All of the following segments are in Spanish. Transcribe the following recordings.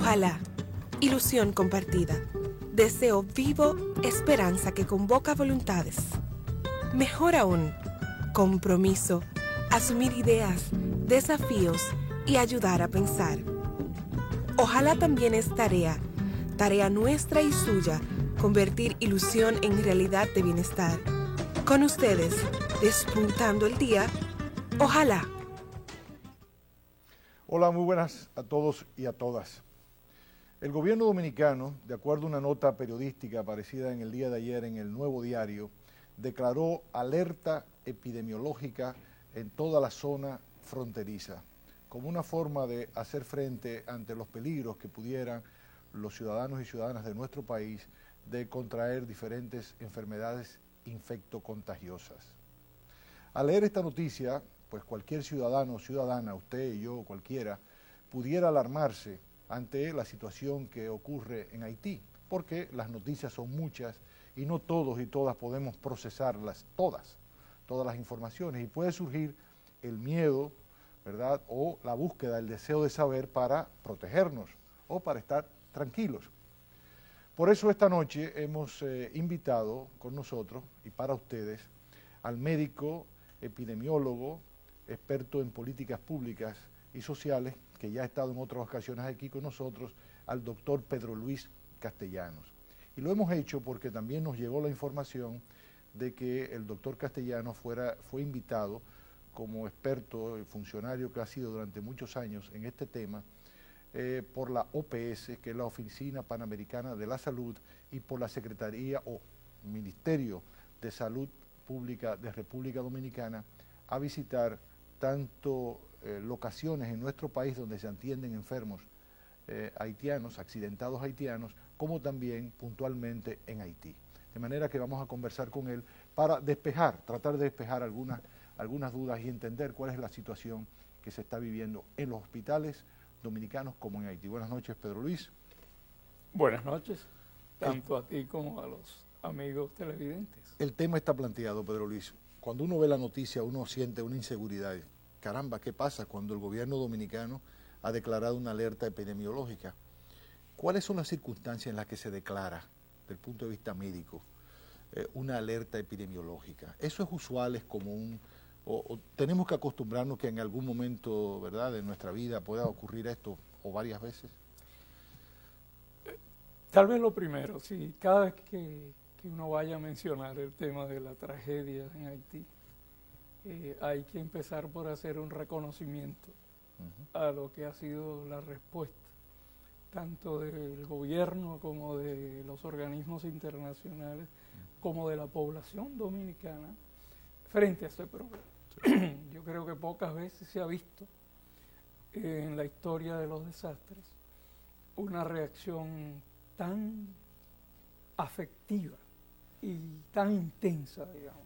Ojalá, ilusión compartida, deseo vivo, esperanza que convoca voluntades. Mejor aún, compromiso, asumir ideas, desafíos y ayudar a pensar. Ojalá también es tarea nuestra y suya, convertir ilusión en realidad de bienestar. Con ustedes, despuntando el día, ojalá. Hola, muy buenas a todos y a todas. El gobierno dominicano, de acuerdo a una nota periodística aparecida en el día de ayer en el Nuevo Diario, declaró alerta epidemiológica en toda la zona fronteriza, como una forma de hacer frente ante los peligros que pudieran los ciudadanos y ciudadanas de nuestro país de contraer diferentes enfermedades infectocontagiosas. Al leer esta noticia, pues cualquier ciudadano o ciudadana, usted y yo, cualquiera, pudiera alarmarse ante la situación que ocurre en Haití, porque las noticias son muchas y no todos y todas podemos procesarlas todas las informaciones, y puede surgir el miedo, ¿verdad?, o la búsqueda, el deseo de saber para protegernos o para estar tranquilos. Por eso esta noche hemos invitado con nosotros y para ustedes al médico, epidemiólogo, experto en políticas públicas y sociales, que ya ha estado en otras ocasiones aquí con nosotros, al doctor Pedro Luis Castellanos. Y lo hemos hecho porque también nos llegó la información de que el doctor Castellanos fue invitado como experto y funcionario que ha sido durante muchos años en este tema, por la OPS, que es la Oficina Panamericana de la Salud, y por la Secretaría o Ministerio de Salud Pública de República Dominicana, a visitar tanto locaciones en nuestro país donde se atienden enfermos haitianos, accidentados haitianos, como también puntualmente en Haití. De manera que vamos a conversar con él para tratar de despejar algunas dudas y entender cuál es la situación que se está viviendo en los hospitales dominicanos como en Haití. Buenas noches, Pedro Luis. Buenas noches, tanto a ti como a los amigos televidentes. El tema está planteado, Pedro Luis. Cuando uno ve la noticia, uno siente una inseguridad. Caramba, ¿qué pasa cuando el gobierno dominicano ha declarado una alerta epidemiológica? ¿Cuáles son las circunstancias en las que se declara, desde el punto de vista médico, una alerta epidemiológica? ¿Eso es usual, es común, o tenemos que acostumbrarnos que en algún momento, ¿verdad?, de nuestra vida pueda ocurrir esto, o varias veces? Tal vez lo primero, sí, cada vez que uno vaya a mencionar el tema de la tragedia en Haití, hay que empezar por hacer un reconocimiento a lo que ha sido la respuesta, tanto del gobierno como de los organismos internacionales, como de la población dominicana, frente a este problema. Sí. Yo creo que pocas veces se ha visto en la historia de los desastres una reacción tan afectiva y tan intensa, digamos.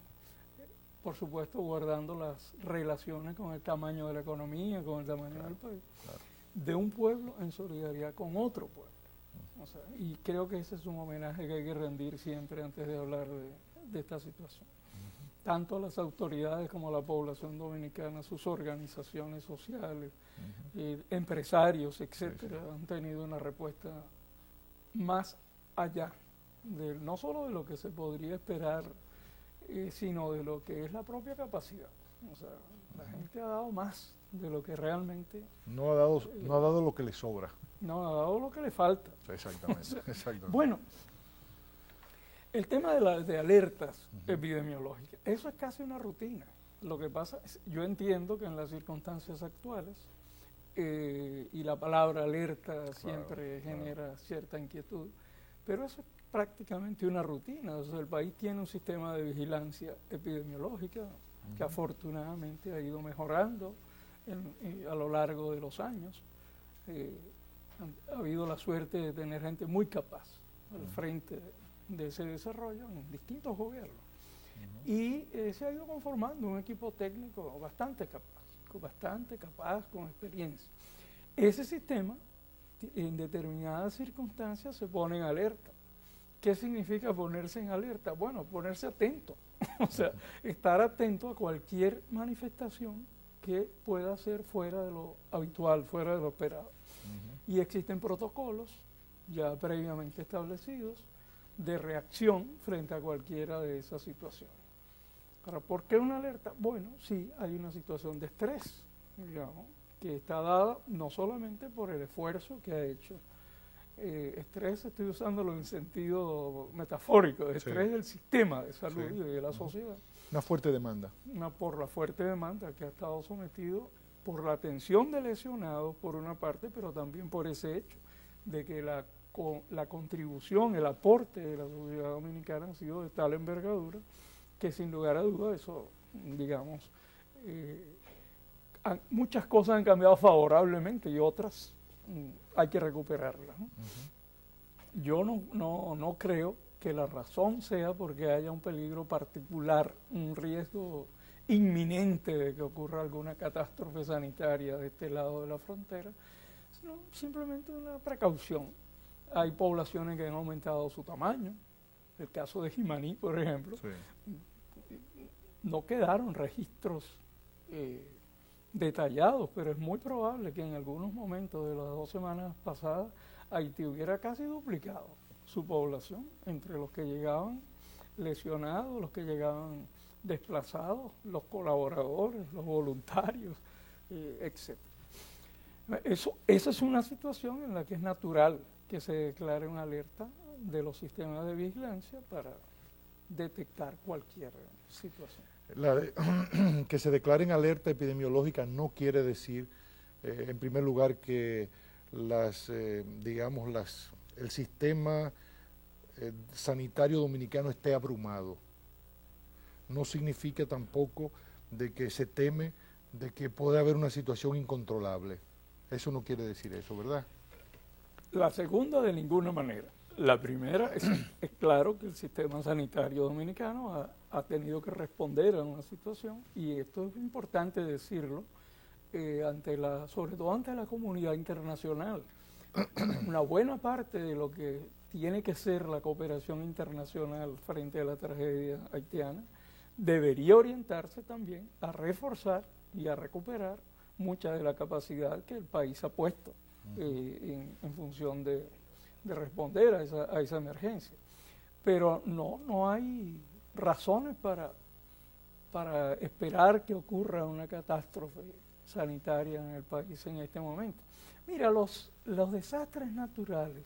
Por supuesto, guardando las relaciones con el tamaño de la economía, con el tamaño del país, de un pueblo en solidaridad con otro pueblo. O sea, y creo que ese es un homenaje que hay que rendir siempre antes de hablar de esta situación. Tanto a las autoridades como a la población dominicana, sus organizaciones sociales, empresarios, etcétera, han tenido una respuesta más allá, no solo de lo que se podría esperar, sino de lo que es la propia capacidad. O sea, la gente ha dado más de lo que realmente... No ha dado lo que le sobra. No, ha dado lo que le falta. Exactamente, o sea, exactamente. Bueno, el tema de alertas epidemiológicas, eso es casi una rutina. Lo que pasa es, yo entiendo que en las circunstancias actuales, y la palabra alerta siempre genera cierta inquietud, pero eso es prácticamente una rutina. O sea, el país tiene un sistema de vigilancia epidemiológica que afortunadamente ha ido mejorando a lo largo de los años. Ha habido la suerte de tener gente muy capaz al frente de ese desarrollo en distintos gobiernos. Y se ha ido conformando un equipo técnico bastante capaz, con experiencia. Ese sistema, en determinadas circunstancias, se pone en alerta. ¿Qué significa ponerse en alerta? Bueno, ponerse atento, o sea, estar atento a cualquier manifestación que pueda ser fuera de lo habitual, fuera de lo esperado. y existen protocolos ya previamente establecidos de reacción frente a cualquiera de esas situaciones. Ahora, ¿por qué una alerta? Bueno, sí, hay una situación de estrés, digamos, que está dada no solamente por el esfuerzo que ha hecho. Estrés, estoy usándolo en sentido metafórico, estrés del sistema de salud y de la sociedad. Una fuerte demanda. Por la fuerte demanda que ha estado sometido por la atención de lesionados, por una parte, pero también por ese hecho de que la contribución, el aporte de la sociedad dominicana ha sido de tal envergadura que sin lugar a dudas eso, digamos, muchas cosas han cambiado favorablemente y otras hay que recuperarlas, ¿no? Yo no creo que la razón sea porque haya un peligro particular, un riesgo inminente de que ocurra alguna catástrofe sanitaria de este lado de la frontera, sino simplemente una precaución. Hay poblaciones que han aumentado su tamaño. El caso de Jimaní, por ejemplo, no quedaron registros detallados, pero es muy probable que en algunos momentos de las 2 semanas pasadas Haití hubiera casi duplicado su población entre los que llegaban lesionados, los que llegaban desplazados, los colaboradores, los voluntarios, etc. Esa es una situación en la que es natural que se declare una alerta de los sistemas de vigilancia para detectar cualquier situación. Que se declare en alerta epidemiológica no quiere decir, en primer lugar, que el sistema sanitario dominicano esté abrumado. No significa tampoco de que se teme de que pueda haber una situación incontrolable. Eso no quiere decir eso, ¿verdad? La segunda, de ninguna manera. La primera, es claro que el sistema sanitario dominicano ha tenido que responder a una situación, y esto es importante decirlo, sobre todo ante la comunidad internacional. Una buena parte de lo que tiene que ser la cooperación internacional frente a la tragedia haitiana debería orientarse también a reforzar y a recuperar mucha de la capacidad que el país ha puesto en función de responder a esa emergencia. Pero no hay razones para esperar que ocurra una catástrofe sanitaria en el país en este momento. Mira, los desastres naturales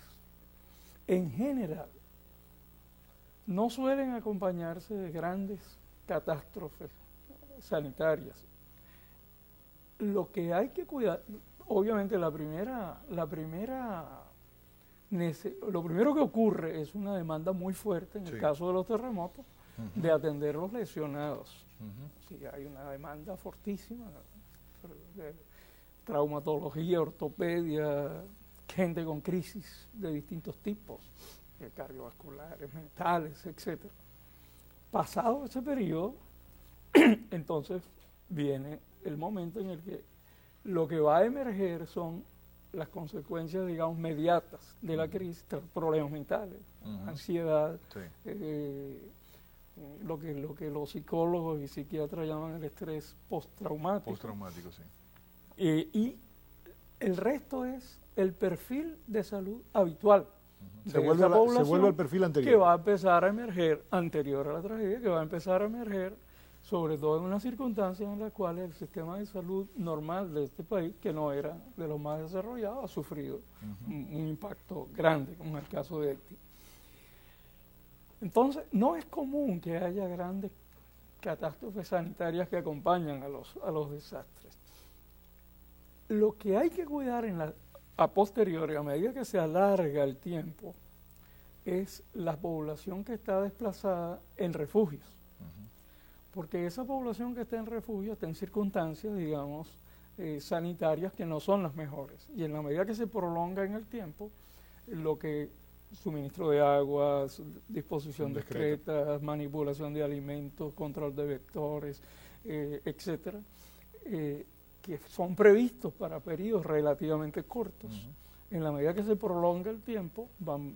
en general no suelen acompañarse de grandes catástrofes sanitarias. Lo que hay que cuidar, obviamente lo primero que ocurre es una demanda muy fuerte, en el caso de los terremotos, de atender los lesionados. Sí, hay una demanda fortísima de traumatología, ortopedia, gente con crisis de distintos tipos, cardiovasculares, mentales, etc. Pasado ese periodo, entonces viene el momento en el que lo que va a emerger son las consecuencias, digamos, mediatas de la crisis, problemas mentales, ansiedad, lo que los psicólogos y psiquiatras llaman el estrés postraumático. Postraumático, sí. Y el resto es el perfil de salud habitual. Se vuelve al perfil anterior. Que va a empezar a emerger, anterior a la tragedia, que va a empezar a emerger, sobre todo en unas circunstancias en las cuales el sistema de salud normal de este país, que no era de los más desarrollados, ha sufrido un impacto grande, como en el caso de Haití. Entonces, no es común que haya grandes catástrofes sanitarias que acompañan a los desastres. Lo que hay que cuidar a posteriori, a medida que se alarga el tiempo, es la población que está desplazada en refugios. Porque esa población que está en refugio está en circunstancias, digamos, sanitarias que no son las mejores. Y en la medida que se prolonga en el tiempo, lo que suministro de agua, disposición de excretas, manipulación de alimentos, control de vectores, etcétera, que son previstos para periodos relativamente cortos, en la medida que se prolonga el tiempo, van,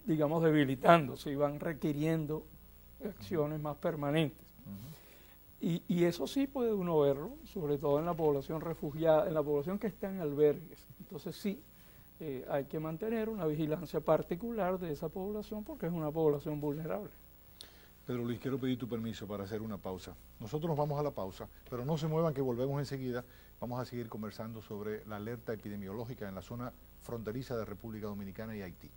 digamos, debilitándose y van requiriendo acciones más permanentes. Y eso sí puede uno verlo, sobre todo en la población refugiada, en la población que está en albergues. Entonces sí, hay que mantener una vigilancia particular de esa población porque es una población vulnerable. Pedro Luis, quiero pedir tu permiso para hacer una pausa. Nosotros nos vamos a la pausa, pero no se muevan que volvemos enseguida. Vamos a seguir conversando sobre la alerta epidemiológica en la zona fronteriza de República Dominicana y Haití.